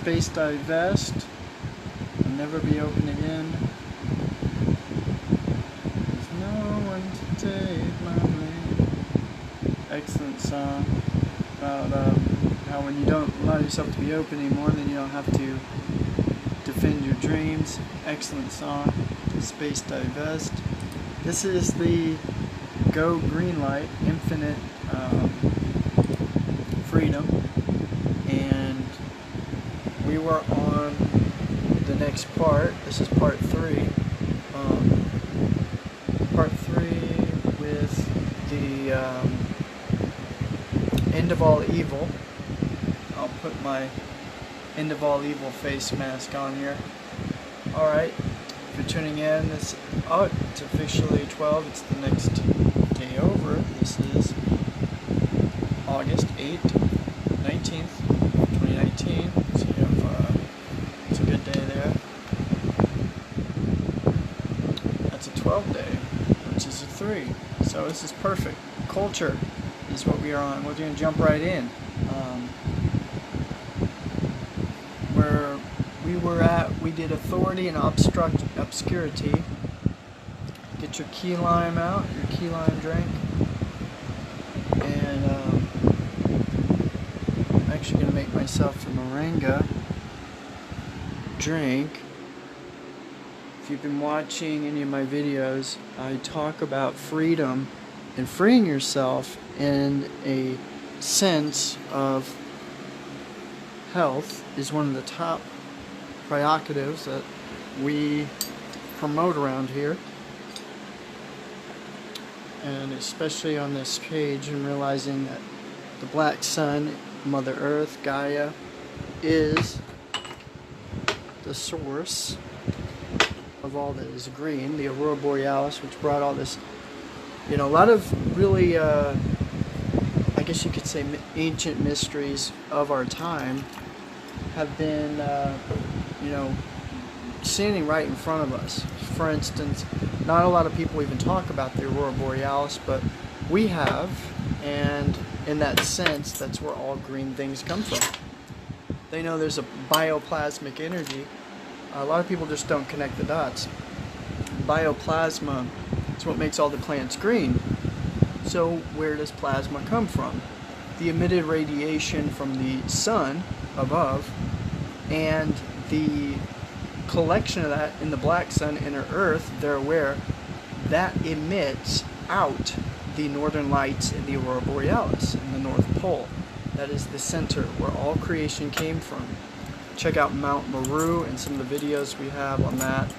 space divest, will never be open again. There's no one to take my land. Excellent song about how when you don't allow yourself to be open anymore, then you don't have to defend your dreams. Excellent song. Space divest. This is the Go Greenlight, Infinite Freedom, and we were on the next part. This is part 3. Part 3 with the End of All Evil. I'll put my End of All Evil face mask on here. Alright, if you're tuning in, it's officially 12. It's the next day over. This is August 8th, 19th, 2019. So you have, it's a good day there. That's a 12 day, which is a 3. So this is perfect. Culture is what we are on. We're going to jump right in. Where we were at, we did authority and obscurity. Get your key lime out, your key lime drink. And I'm actually going to make myself a moringa drink. If you've been watching any of my videos, I talk about freedom and freeing yourself in a sense of health is one of the top prerogatives that we promote around here. And especially on this page, and realizing that the black sun, Mother Earth, Gaia, is the source of all that is green, the Aurora Borealis, which brought all this, you know, a lot of really, I guess you could say, ancient mysteries of our time have been, you know, standing right in front of us. For instance, not a lot of people even talk about the Aurora Borealis, but we have, and in that sense, that's where all green things come from. They know there's a bioplasmic energy. A lot of people just don't connect the dots. Bioplasma is what makes all the plants green. So where does plasma come from? The emitted radiation from the sun above, and the collection of that in the black sun, inner Earth, they're aware, that emits out the northern lights in the Aurora Borealis, in the North Pole. That is the center where all creation came from. Check out Mount Meru and some of the videos we have on that.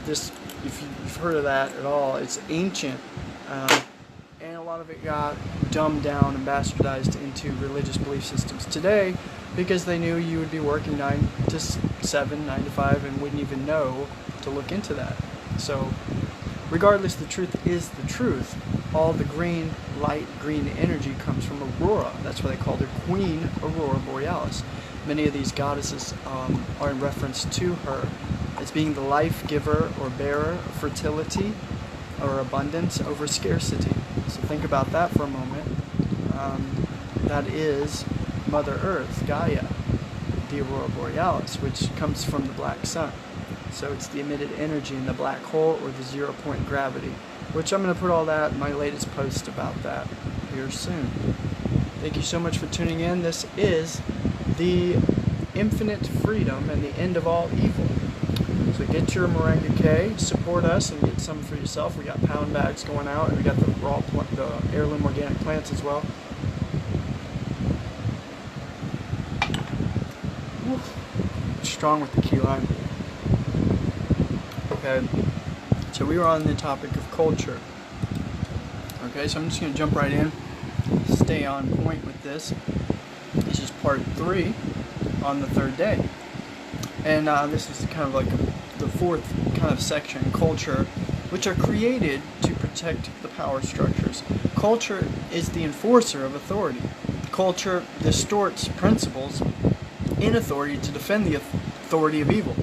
If you've heard of that at all, it's ancient, and a lot of it got dumbed down and bastardized into religious belief systems today, because they knew you would be working 9 to 7, 9 to 5, and wouldn't even know to look into that. So, regardless, the truth is the truth. All the green light, green energy comes from Aurora. That's why they called her Queen Aurora Borealis. Many of these goddesses are in reference to her as being the life giver or bearer of fertility or abundance over scarcity. So think about that for a moment. That is Mother Earth, Gaia, the Aurora Borealis, which comes from the black sun. So it's the emitted energy in the black hole or the 0-point gravity, which I'm going to put all that in my latest post about that here soon. Thank you so much for tuning in. This is the Infinite Freedom and the End of All Evil. So get your Moringa K, support us, and get some for yourself. We got pound bags going out, and we got the heirloom organic plants as well. Strong with the key lime. Okay, so we were on the topic of culture. Okay, so I'm just going to jump right in, stay on point with this. This is part 3 on the 3rd day. And this is kind of like the 4th kind of section, culture, which are created to protect the power structures. Culture is the enforcer of authority. Culture distorts principles in authority to defend the authority of evil.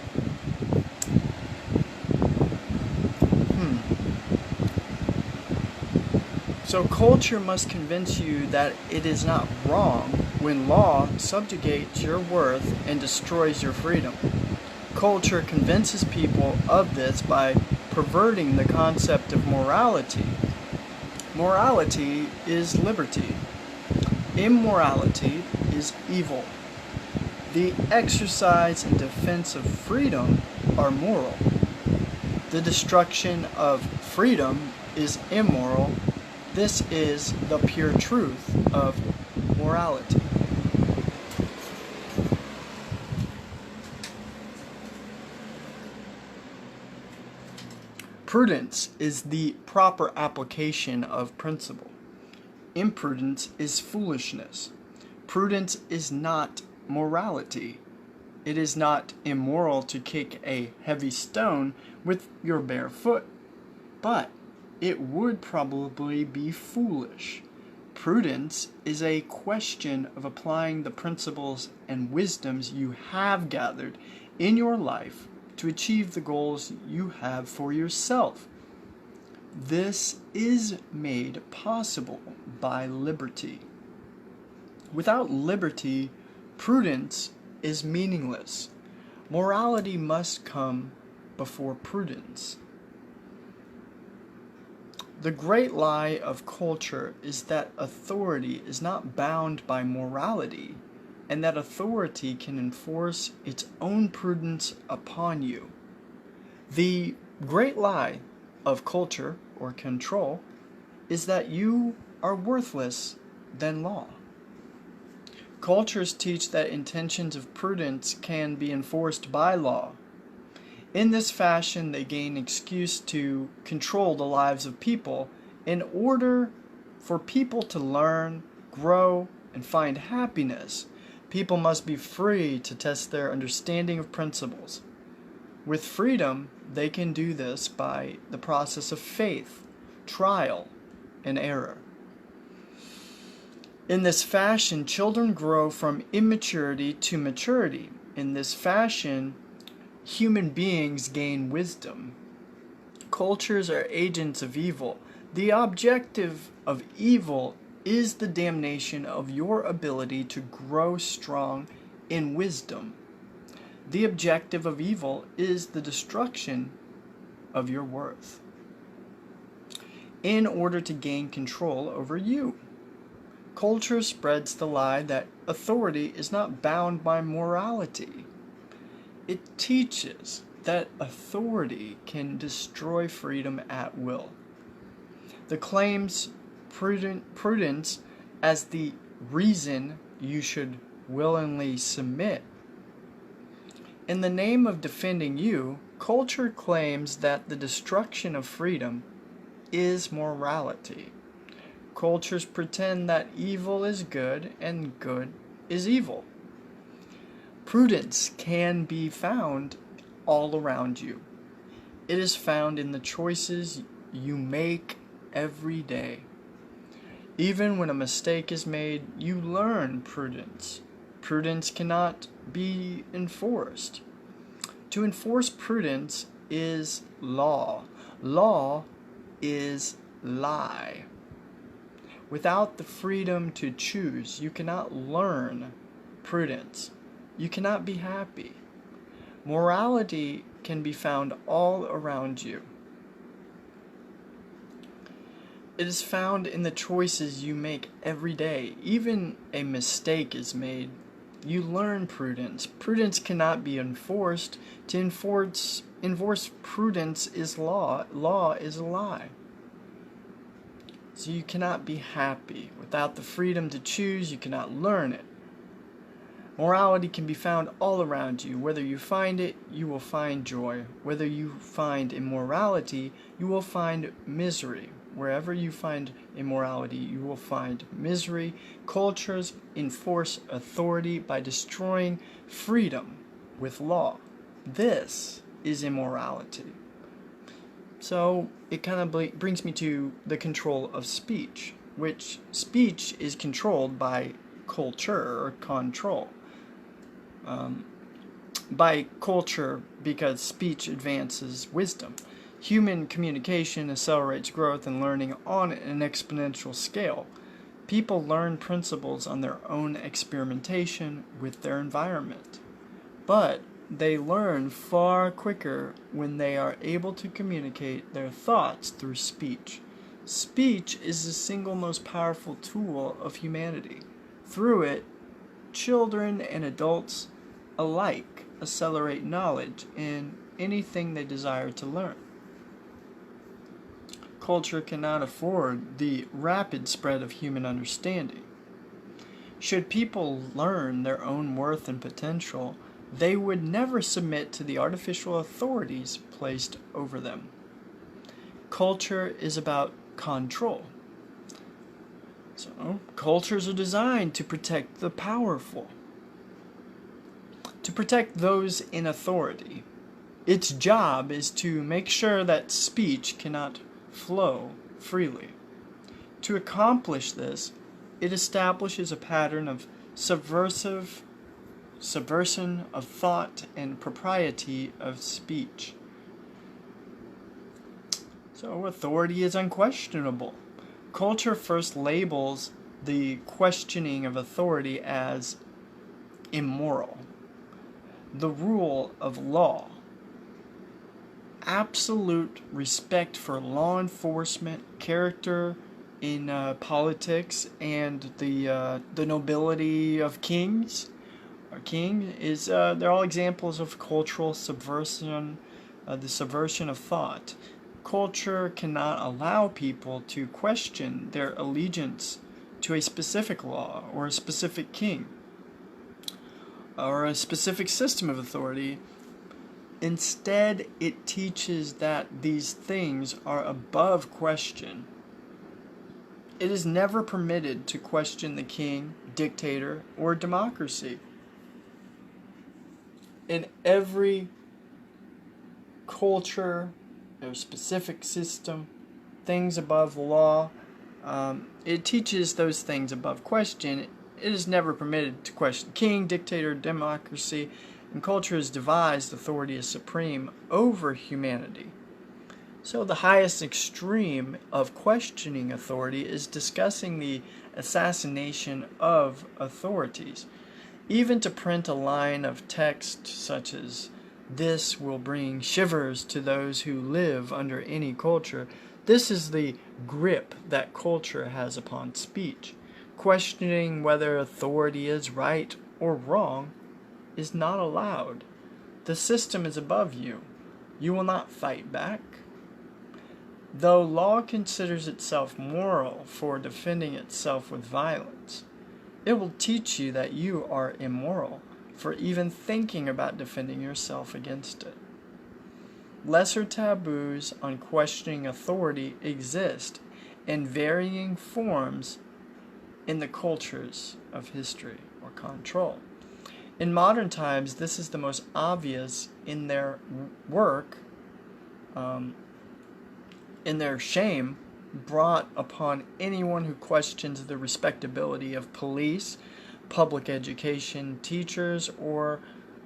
So culture must convince you that it is not wrong when law subjugates your worth and destroys your freedom. Culture convinces people of this by perverting the concept of morality. Morality is liberty. Immorality is evil. The exercise and defense of freedom are moral. The destruction of freedom is immoral. This is the pure truth of morality. Prudence is the proper application of principle. Imprudence is foolishness. Prudence is not morality. It is not immoral to kick a heavy stone with your bare foot, but it would probably be foolish. Prudence is a question of applying the principles and wisdoms you have gathered in your life to achieve the goals you have for yourself. This is made possible by liberty. Without liberty, prudence is meaningless. Morality must come before prudence. The great lie of culture is that authority is not bound by morality, and that authority can enforce its own prudence upon you. The great lie of culture or control is that you are worthless than law. Cultures teach that intentions of prudence can be enforced by law. In this fashion, they gain excuse to control the lives of people in order for people to learn, grow, and find happiness. People must be free to test their understanding of principles. With freedom, they can do this by the process of faith, trial, and error. In this fashion, children grow from immaturity to maturity. In this fashion, human beings gain wisdom. Cultures are agents of evil. The objective of evil is the damnation of your ability to grow strong in wisdom. The objective of evil is the destruction of your worth in order to gain control over you. Culture spreads the lie that authority is not bound by morality. It teaches that authority can destroy freedom at will. The claims prudence as the reason you should willingly submit. In the name of defending you, culture claims that the destruction of freedom is morality. Cultures pretend that evil is good and good is evil. Prudence can be found all around you. It is found in the choices you make every day. Even when a mistake is made, you learn prudence. Prudence cannot be enforced. To enforce prudence is law. Law is lie. Without the freedom to choose, you cannot learn prudence. You cannot be happy. Morality can be found all around you. It is found in the choices you make every day. Even a mistake is made. You learn prudence. Prudence cannot be enforced. To enforce prudence is law. Law is a lie. So you cannot be happy. Without the freedom to choose, you cannot learn it. Morality can be found all around you. Whether you find it, you will find joy. Whether you find immorality, you will find misery. Wherever you find immorality, you will find misery. Cultures enforce authority by destroying freedom with law. This is immorality. So it kind of brings me to the control of speech, which speech is controlled by culture or control. By culture, because speech advances wisdom. Human communication accelerates growth and learning on an exponential scale. People learn principles on their own experimentation with their environment, but they learn far quicker when they are able to communicate their thoughts through speech. Speech is the single most powerful tool of humanity. Through it, children and adults alike accelerate knowledge in anything they desire to learn. Culture cannot afford the rapid spread of human understanding. Should people learn their own worth and potential, they would never submit to the artificial authorities placed over them. Culture is about control. So, cultures are designed to protect the powerful, to protect those in authority. Its job is to make sure that speech cannot flow freely. To accomplish this, it establishes a pattern of subversion of thought and propriety of speech. So authority is unquestionable. Culture first labels the questioning of authority as immoral. The rule of law. Absolute respect for law enforcement, character in politics, and the nobility of kings. Our king is they're all examples of cultural subversion, the subversion of thought. Culture cannot allow people to question their allegiance to a specific law or a specific king or a specific system of authority. Instead, it teaches that these things are above question. It is never permitted to question the king, dictator, or democracy. In every culture, there's a specific system, things above the law. It teaches those things above question. It is never permitted to question king, dictator, democracy, and culture has devised authority as supreme over humanity. So the highest extreme of questioning authority is discussing the assassination of authorities. Even to print a line of text such as, "This will bring shivers to those who live under any culture," this is the grip that culture has upon speech. Questioning whether authority is right or wrong is not allowed. The system is above you. You will not fight back. Though law considers itself moral for defending itself with violence, it will teach you that you are immoral for even thinking about defending yourself against it. Lesser taboos on questioning authority exist in varying forms in the cultures of history or control. In modern times, this is the most obvious in their work, in their shame brought upon anyone who questions the respectability of police, public education teachers, or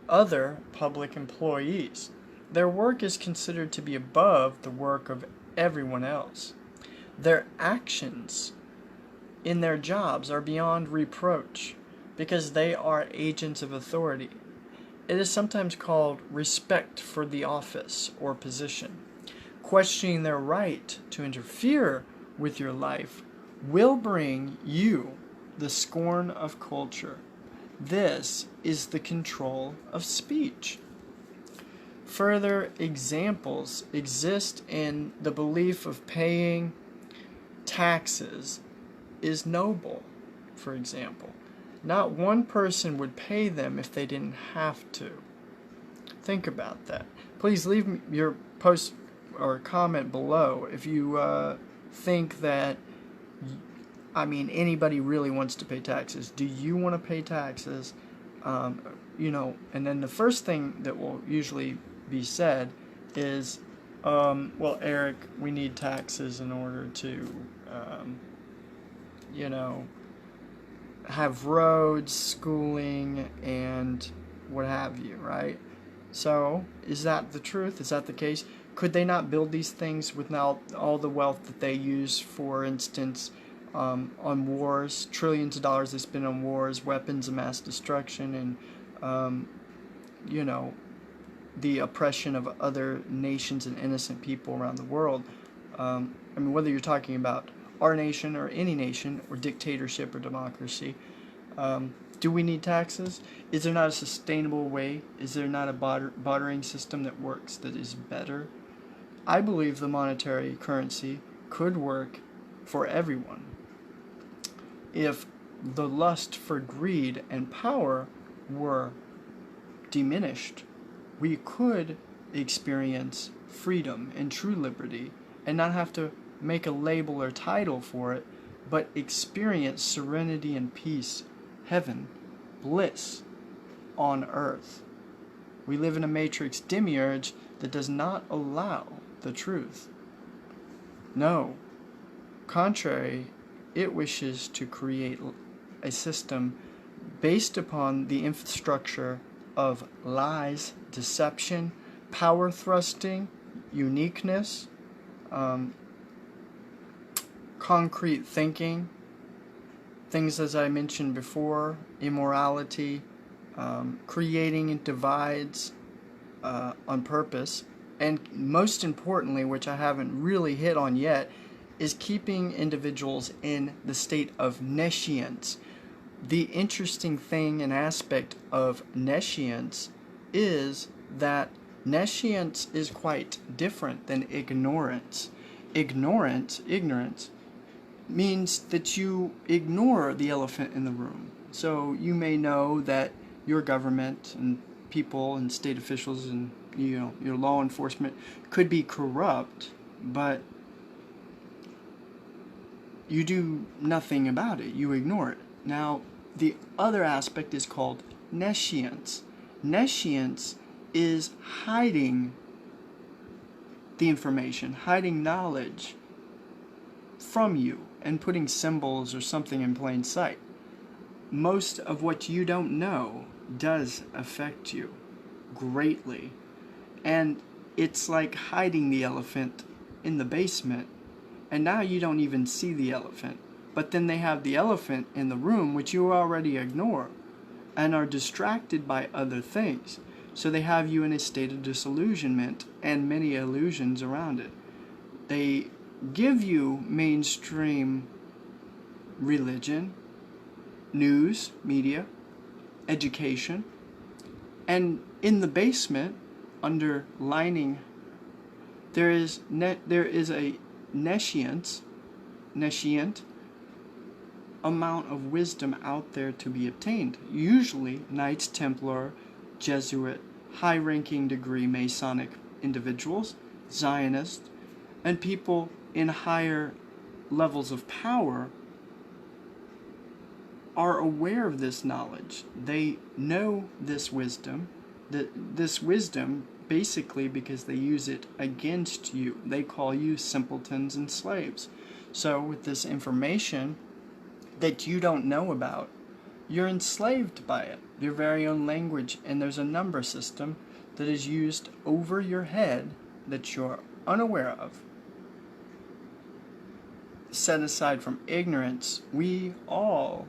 other public employees. Their work is considered to be above the work of everyone else. Their actions in their jobs are beyond reproach because they are agents of authority. It is sometimes called respect for the office or position. Questioning their right to interfere with your life will bring you the scorn of culture. This is the control of speech. Further examples exist in the belief of paying taxes is noble, for example. Not one person would pay them if they didn't have to. Think about that. Please leave me your post or comment below if you think that, anybody really wants to pay taxes. Do you want to pay taxes? And then the first thing that will usually be said is, well, Eric, we need taxes in order to, have roads, schooling, and what have you, right? So, is that the truth? Is that the case? Could they not build these things with now all the wealth that they use, for instance, on wars, trillions of dollars they spend on wars, weapons of mass destruction, and you know, the oppression of other nations and innocent people around the world. I mean, whether you're talking about our nation or any nation, or dictatorship or democracy, do we need taxes? Is there not a sustainable way? Is there not a bartering system that works that is better? I believe the monetary currency could work for everyone if the lust for greed and power were diminished. We could experience freedom and true liberty and not have to make a label or title for it, but experience serenity and peace, heaven, bliss on earth. We live in a matrix demiurge that does not allow the truth. No, contrary, it wishes to create a system based upon the infrastructure of lies, deception, power thrusting, uniqueness, concrete thinking, things as I mentioned before, immorality, creating divides on purpose, and most importantly, which I haven't really hit on yet, is keeping individuals in the state of nescience. The interesting thing and aspect of nescience is that nescience is quite different than ignorance. Ignorance means that you ignore the elephant in the room. So you may know that your government and people and state officials and your law enforcement could be corrupt, but you do nothing about it. You ignore it. Now, the other aspect is called nescience. Nescience is hiding the information, hiding knowledge from you, and putting symbols or something in plain sight. Most of what you don't know does affect you greatly. And it's like hiding the elephant in the basement, and now you don't even see the elephant. But then they have the elephant in the room, which you already ignore, and are distracted by other things. So they have you in a state of disillusionment and many illusions around it. They give you mainstream religion, news, media, education, and in the basement, underlining, there is a nescient amount of wisdom out there to be obtained. Usually Knights Templar, Jesuit, high-ranking degree Masonic individuals, Zionists, and people in higher levels of power are aware of this knowledge. They know this wisdom, basically because they use it against you. They call you simpletons and slaves. So with this information that you don't know about, you're enslaved by it, your very own language, and there's a number system that is used over your head that you're unaware of. Set aside from ignorance, we all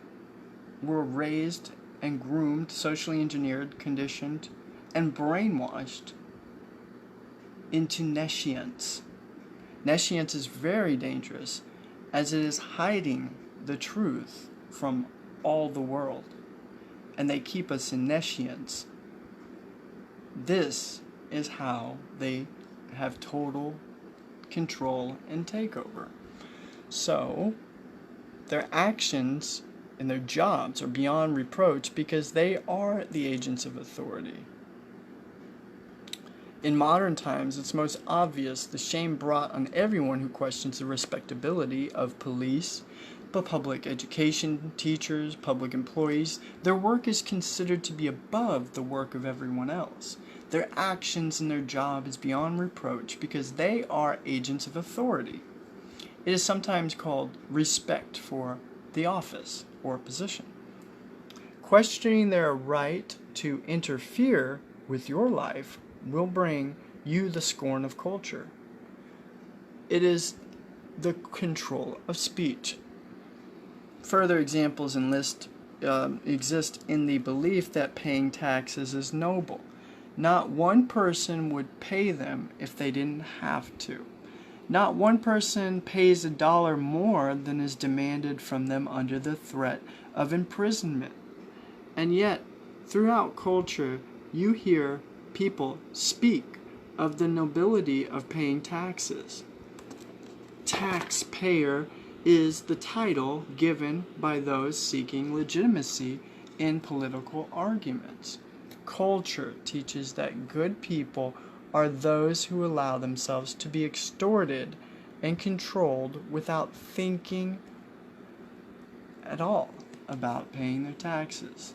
were raised and groomed, socially engineered, conditioned, and brainwashed into nescience. Nescience is very dangerous, as it is hiding the truth from all the world, and they keep us in nescience. This is how they have total control and takeover. So their actions and their jobs are beyond reproach because they are the agents of authority. In modern times, it's most obvious the shame brought on everyone who questions the respectability of police, public education teachers, public employees. Their work is considered to be above the work of everyone else. Their actions and their job is beyond reproach because they are agents of authority. It is sometimes called respect for the office or position. Questioning their right to interfere with your life will bring you the scorn of culture. It is the control of speech. Further examples exist in the belief that paying taxes is noble. Not one person would pay them if they didn't have to. Not one person pays $1 more than is demanded from them under the threat of imprisonment. And yet, throughout culture, you hear people speak of the nobility of paying taxes. Taxpayer is the title given by those seeking legitimacy in political arguments. Culture teaches that good people are those who allow themselves to be extorted and controlled without thinking at all about paying their taxes.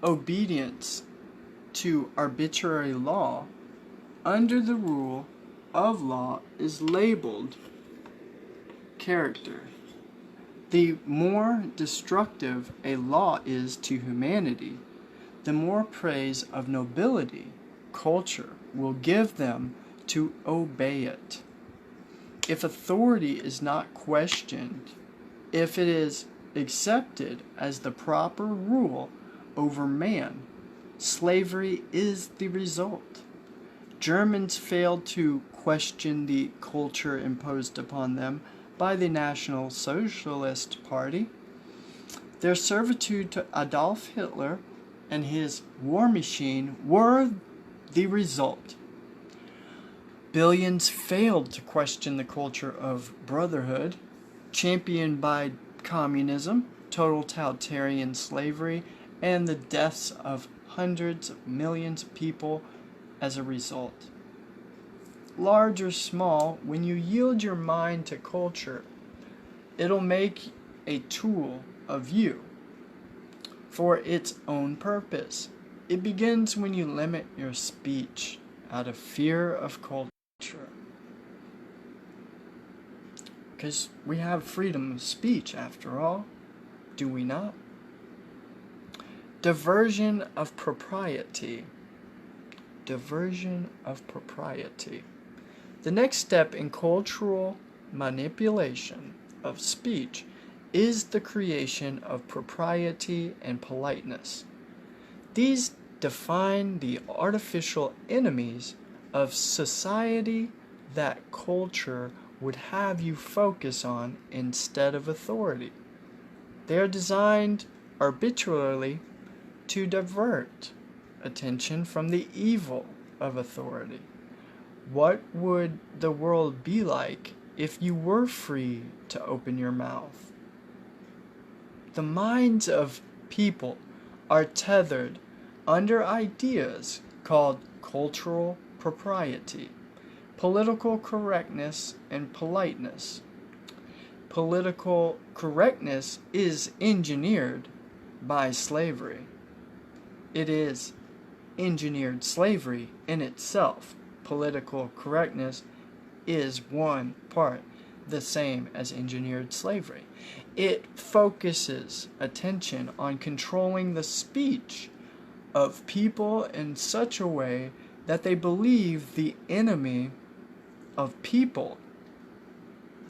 Obedience to arbitrary law under the rule of law is labeled character. The more destructive a law is to humanity, the more praise of nobility culture will give them to obey it. If authority is not questioned, if it is accepted as the proper rule over man, slavery is the result. Germans failed to question the culture imposed upon them by the National Socialist Party. Their servitude to Adolf Hitler and his war machine were the result. Billions failed to question the culture of brotherhood, championed by communism, totalitarian slavery, and the deaths of hundreds of millions of people as a result. Large or small, when you yield your mind to culture, it'll make a tool of you for its own purpose. It begins when you limit your speech out of fear of culture. Because we have freedom of speech, after all, do we not? Diversion of propriety. Diversion of propriety. The next step in cultural manipulation of speech is the creation of propriety and politeness. These define the artificial enemies of society that culture would have you focus on instead of authority. They are designed arbitrarily to divert attention from the evil of authority. What would the world be like if you were free to open your mouth? The minds of people are tethered under ideas called cultural propriety, political correctness, and politeness. Political correctness is engineered by slavery. It is engineered slavery in itself. Political correctness is one part the same as engineered slavery. It focuses attention on controlling the speech of people in such a way that they believe the enemy of people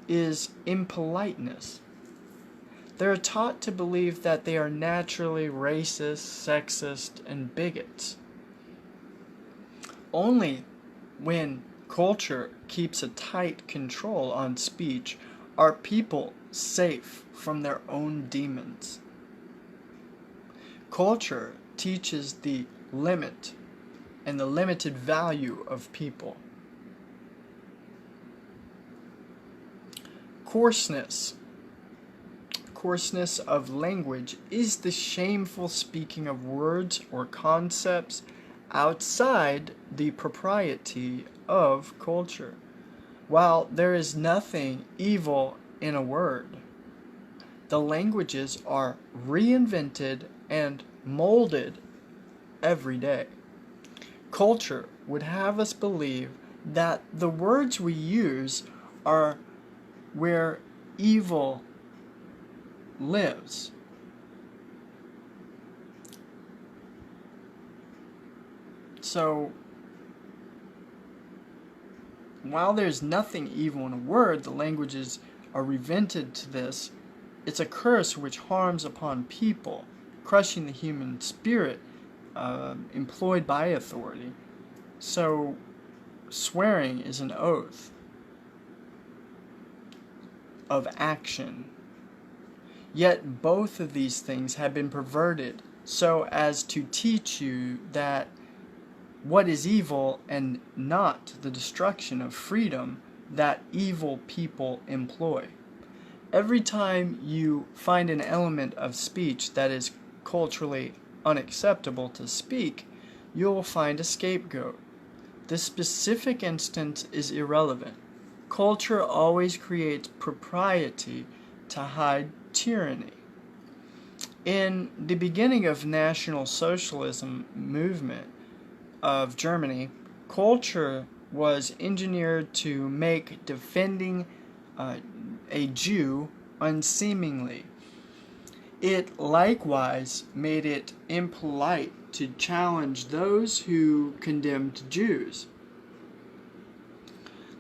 is impoliteness. They're taught to believe that they are naturally racist, sexist, and bigots. Only when culture keeps a tight control on speech are people safe from their own demons. Culture teaches the limit and the limited value of people. Coarseness of language is the shameful speaking of words or concepts outside the propriety of culture. While there is nothing evil in a word, the languages are reinvented and molded every day. Culture would have us believe that the words we use are where evil lives. So, while there's nothing evil in a word, the languages are revented to this, it's a curse which harms upon people, crushing the human spirit employed by authority. So, swearing is an oath of action. Yet both of these things have been perverted so as to teach you that what is evil and not the destruction of freedom that evil people employ. Every time you find an element of speech that is culturally unacceptable to speak, you will find a scapegoat. This specific instance is irrelevant. Culture always creates propriety to hide tyranny. In the beginning of National Socialism movement of Germany, culture was engineered to make defending a Jew unseemly. It likewise made it impolite to challenge those who condemned Jews.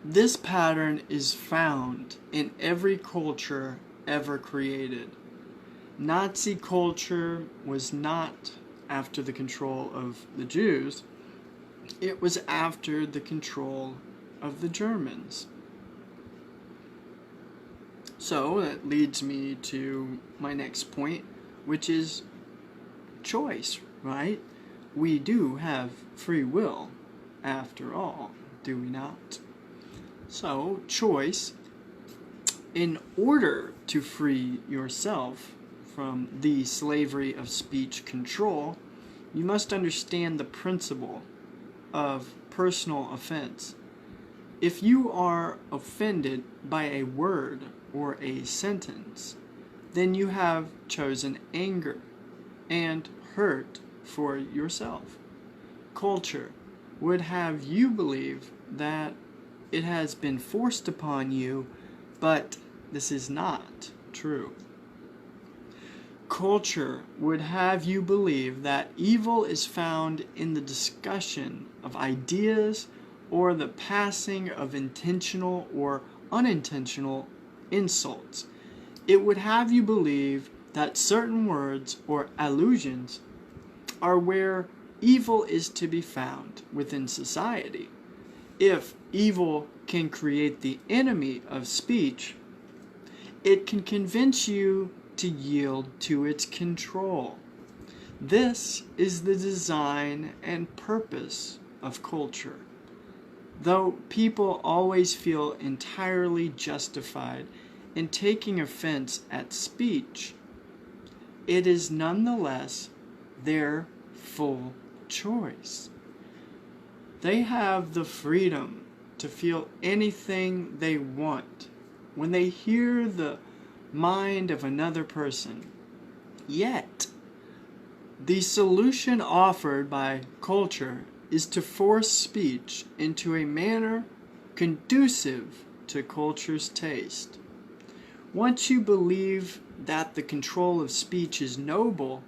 This pattern is found in every culture ever created. Nazi culture was not after the control of the Jews, it was after the control of the Germans. So that leads me to my next point, which is choice, right? We do have free will, after all, do we not? So, choice. In order to free yourself from the slavery of speech control, you must understand the principle of personal offense. If you are offended by a word or a sentence, then you have chosen anger and hurt for yourself. Culture would have you believe that it has been forced upon you, but this is not true. Culture would have you believe that evil is found in the discussion of ideas or the passing of intentional or unintentional insults. It would have you believe that certain words or allusions are where evil is to be found within society. If evil can create the enemy of speech, it can convince you to yield to its control. This is the design and purpose of culture. Though people always feel entirely justified in taking offense at speech, it is nonetheless their full choice. They have the freedom to feel anything they want when they hear the mind of another person. Yet, the solution offered by culture is to force speech into a manner conducive to culture's taste. Once you believe that the control of speech is noble,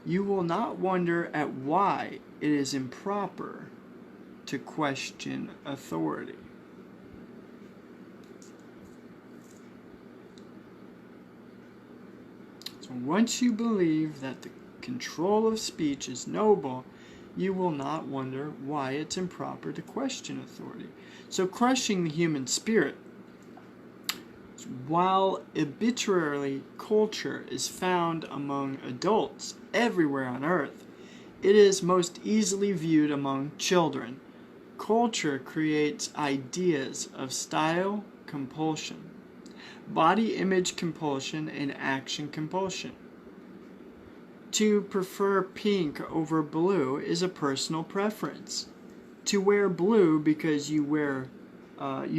you will not wonder at why it is improper to question authority. So once you believe that the control of speech is noble, you will not wonder why it's improper to question authority. So crushing the human spirit. While arbitrary culture is found among adults everywhere on earth, it is most easily viewed among children. Culture creates ideas of style compulsion, body image compulsion, and action compulsion. To prefer pink over blue is a personal preference. To wear blue because you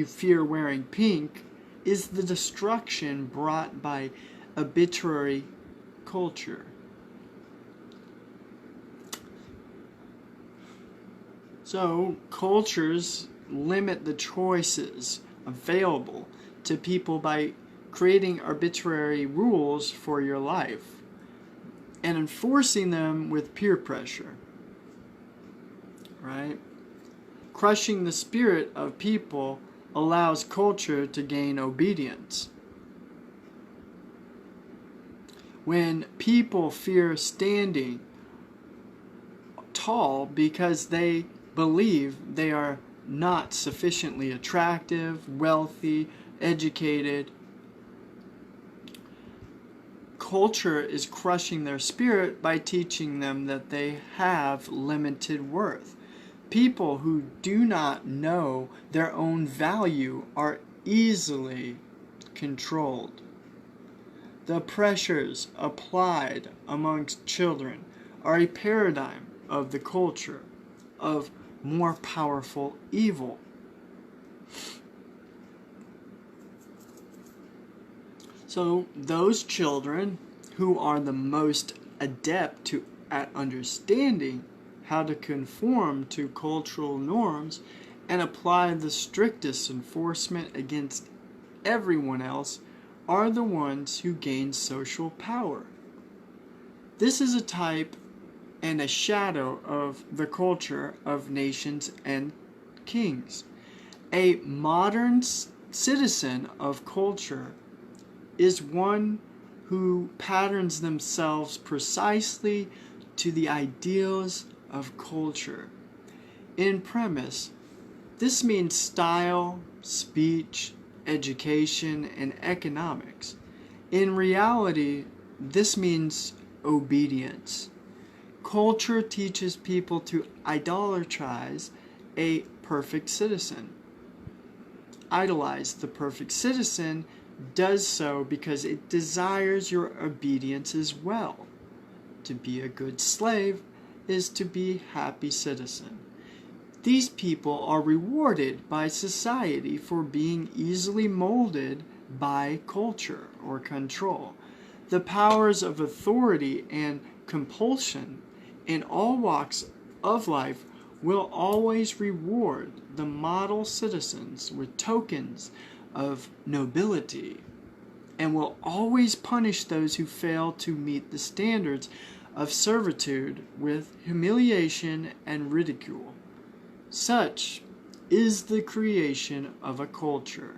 fear wearing pink is the destruction brought by arbitrary culture. So, cultures limit the choices available to people by creating arbitrary rules for your life and enforcing them with peer pressure. Right? Crushing the spirit of people allows culture to gain obedience. when people fear standing tall because they believe they are not sufficiently attractive, wealthy, educated. Culture is crushing their spirit by teaching them that they have limited worth. People who do not know their own value are easily controlled. The pressures applied amongst children are a paradigm of the culture of more powerful evil. So those children who are the most adept at understanding how to conform to cultural norms and apply the strictest enforcement against everyone else are the ones who gain social power. This is a type and a shadow of the culture of nations and kings. A modern citizen of culture is one who patterns themselves precisely to the ideals of culture. In premise, this means style, speech, education, and economics. In reality, this means obedience. Culture teaches people to idolatrize a perfect citizen. Idolize the perfect citizen does so because it desires your obedience as well. To be a good slave is to be a happy citizen. These people are rewarded by society for being easily molded by culture or control. The powers of authority and compulsion in all walks of life will always reward the model citizens with tokens of nobility, and will always punish those who fail to meet the standards of servitude with humiliation and ridicule. Such is the creation of a culture.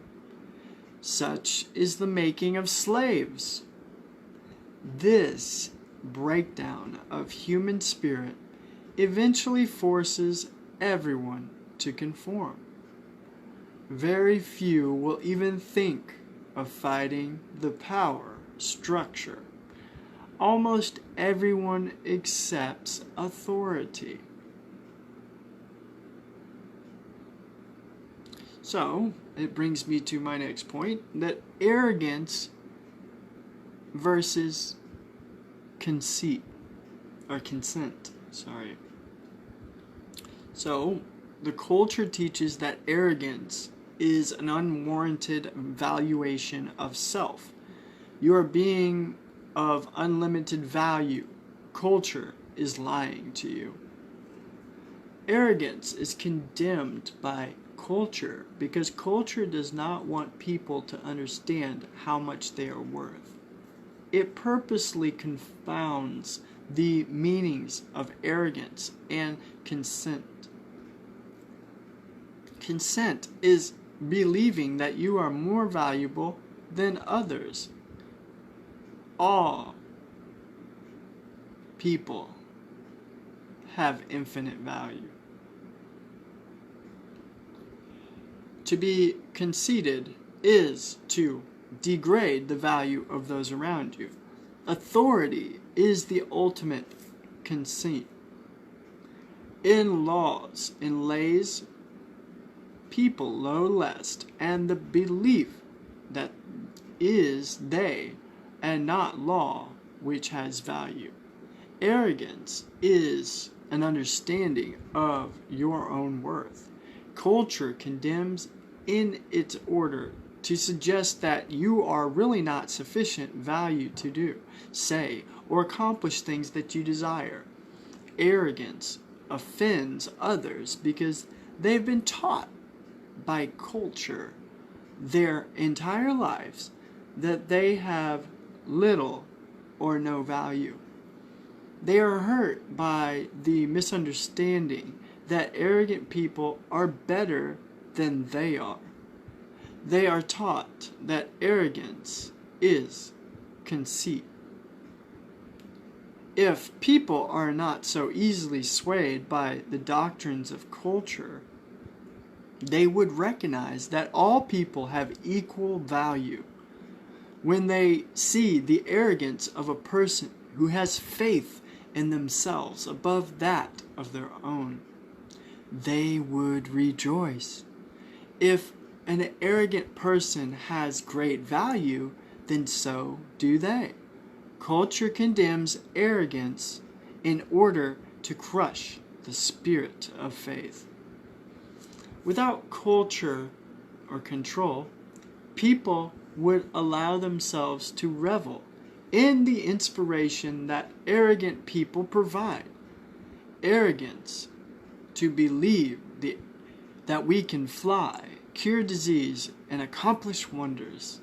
Such is the making of slaves. This breakdown of human spirit eventually forces everyone to conform. Very few will even think of fighting the power structure. Almost everyone accepts authority. So, it brings me to my next point, that arrogance versus consent. So, the culture teaches that arrogance is an unwarranted valuation of self. You are being of unlimited value. Culture is lying to you. Arrogance is condemned by culture because culture does not want people to understand how much they are worth. It purposely confounds the meanings of arrogance and consent. Consent is believing that you are more valuable than others. All people have infinite value. To be conceited is to degrade the value of those around you. Authority is the ultimate conceit. In laws, in lays, people low lest, and the belief that is they, and not law, which has value. Arrogance is an understanding of your own worth. Culture condemns in its order to suggest that you are really not sufficient value to do, say, or accomplish things that you desire. Arrogance offends others because they've been taught by culture their entire lives that they have little or no value. They are hurt by the misunderstanding that arrogant people are better than they are. They are taught that arrogance is conceit. If people are not so easily swayed by the doctrines of culture, they would recognize that all people have equal value. When they see the arrogance of a person who has faith in themselves above that of their own, they would rejoice. If an arrogant person has great value, then so do they. Culture condemns arrogance in order to crush the spirit of faith. Without culture or control, people would allow themselves to revel in the inspiration that arrogant people provide. Arrogance to believe that we can fly, cure disease, and accomplish wonders.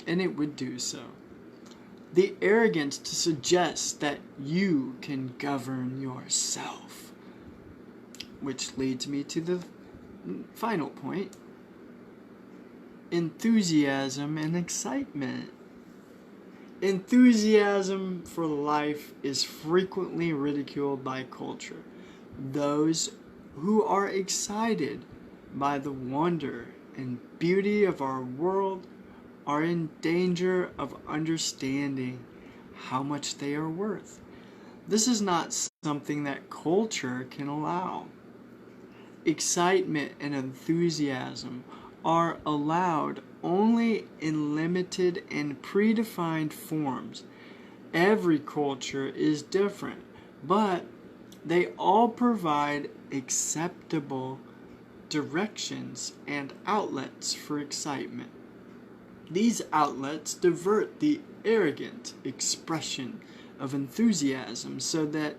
And it would do so. The arrogance to suggest that you can govern yourself. Which leads me to the final point. Enthusiasm and excitement. Enthusiasm for life is frequently ridiculed by culture. Those who are excited by the wonder and beauty of our world are in danger of understanding how much they are worth. This is not something that culture can allow. Excitement and enthusiasm are allowed only in limited and predefined forms. Every culture is different, but they all provide acceptable directions and outlets for excitement. These outlets divert the arrogant expression of enthusiasm so that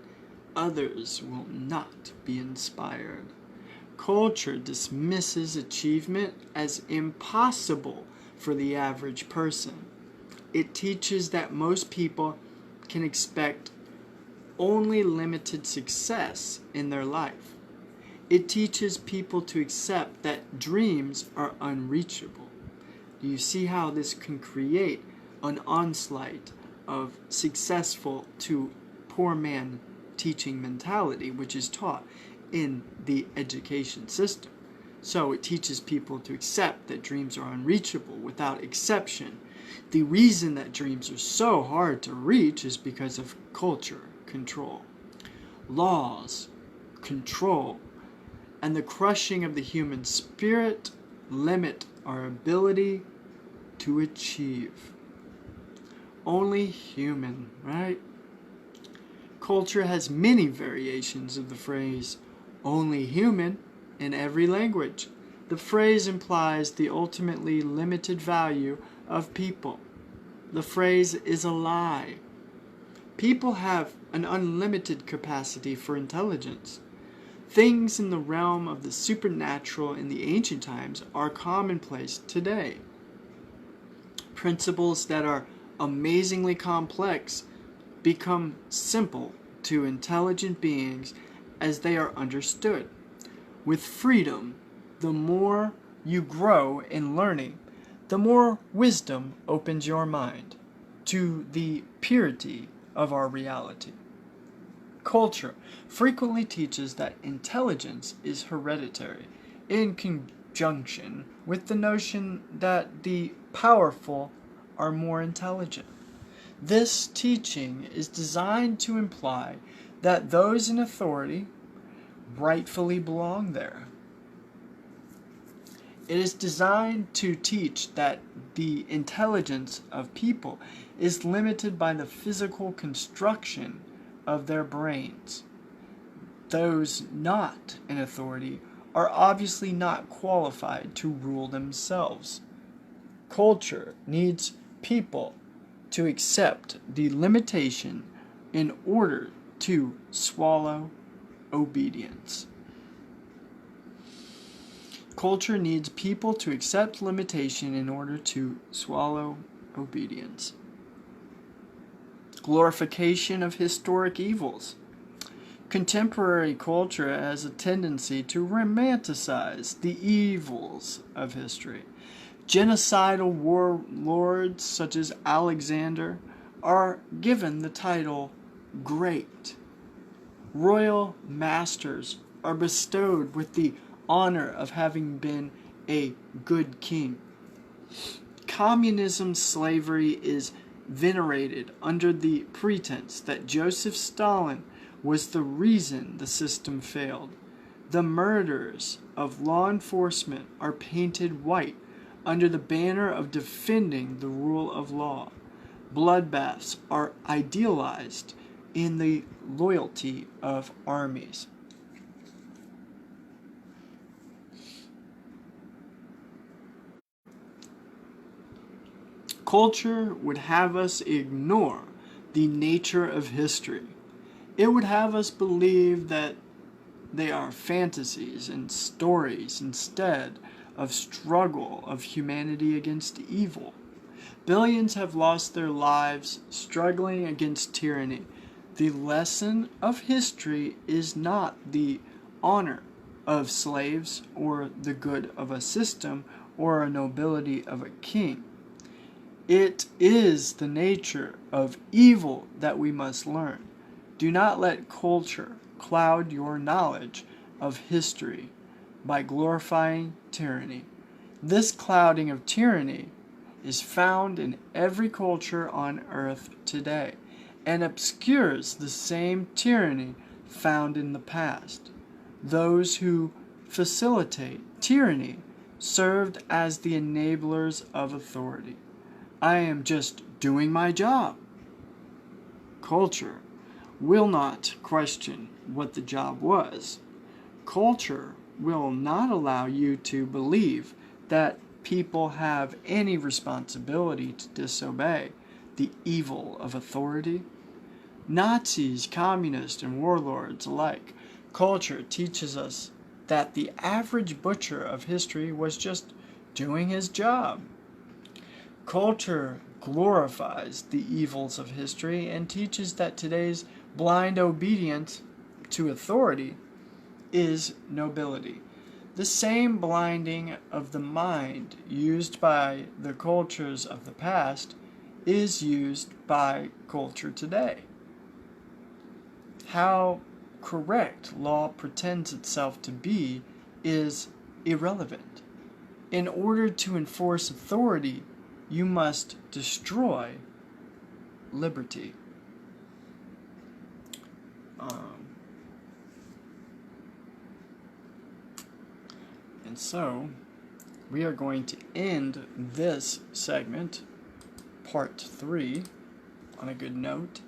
others will not be inspired. Culture dismisses achievement as impossible for the average person. It teaches that most people can expect only limited success in their life. It teaches people to accept that dreams are unreachable. Do you see how this can create an onslaught of successful to poor man teaching mentality, which is taught in the education system? So it teaches people to accept that dreams are unreachable without exception. The reason that dreams are so hard to reach is because of culture, control, laws, control, and the crushing of the human spirit limit our ability to achieve. Only human, right? Culture has many variations of the phrase only human in every language. The phrase implies the ultimately limited value of people. The phrase is a lie. People have an unlimited capacity for intelligence. Things in the realm of the supernatural in the ancient times are commonplace today. Principles that are amazingly complex become simple to intelligent beings as they are understood. With freedom, the more you grow in learning, the more wisdom opens your mind to the purity of our reality. Culture frequently teaches that intelligence is hereditary, in conjunction with the notion that the powerful are more intelligent. This teaching is designed to imply that those in authority rightfully belong there. It is designed to teach that the intelligence of people is limited by the physical construction of their brains. Those not in authority are obviously not qualified to rule themselves. Culture needs people to accept the limitation in order to swallow obedience. Culture needs people to accept limitation in order to swallow obedience. Glorification of historic evils. Contemporary culture has a tendency to romanticize the evils of history. Genocidal warlords such as Alexander are given the title great. Royal masters are bestowed with the honor of having been a good king. Communism slavery is venerated under the pretense that Joseph Stalin was the reason the system failed. The murders of law enforcement are painted white under the banner of defending the rule of law. Bloodbaths are idealized in the loyalty of armies. Culture would have us ignore the nature of history. It would have us believe that they are fantasies and stories instead of struggle of humanity against evil. Billions have lost their lives struggling against tyranny. The lesson of history is not the honor of slaves or the good of a system or a nobility of a king. It is the nature of evil that we must learn. Do not let culture cloud your knowledge of history by glorifying tyranny. This clouding of tyranny is found in every culture on earth today and obscures the same tyranny found in the past. Those who facilitate tyranny served as the enablers of authority. I am just doing my job. Culture will not question what the job was. Culture will not allow you to believe that people have any responsibility to disobey the evil of authority. Nazis, communists, and warlords alike, culture teaches us that the average butcher of history was just doing his job. Culture glorifies the evils of history and teaches that today's blind obedience to authority is nobility. The same blinding of the mind used by the cultures of the past is used by culture today. How correct law pretends itself to be is irrelevant. In order to enforce authority, you must destroy liberty. And so, we are going to end this segment, part 3, on a good note.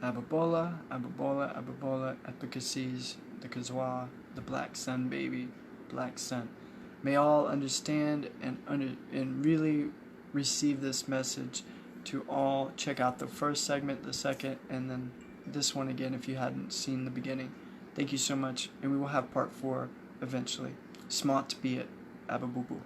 Abbaboobo, Abbaboobo, Abbaboobo, efficacies, the Kazwa, the BlackSunBABY, Black Sun. May all understand and really receive this message to all. Check out the first segment, the second, and then this one again if you hadn't seen the beginning. Thank you so much, and we will have part 4 eventually. Smart be it. Abbaboobo.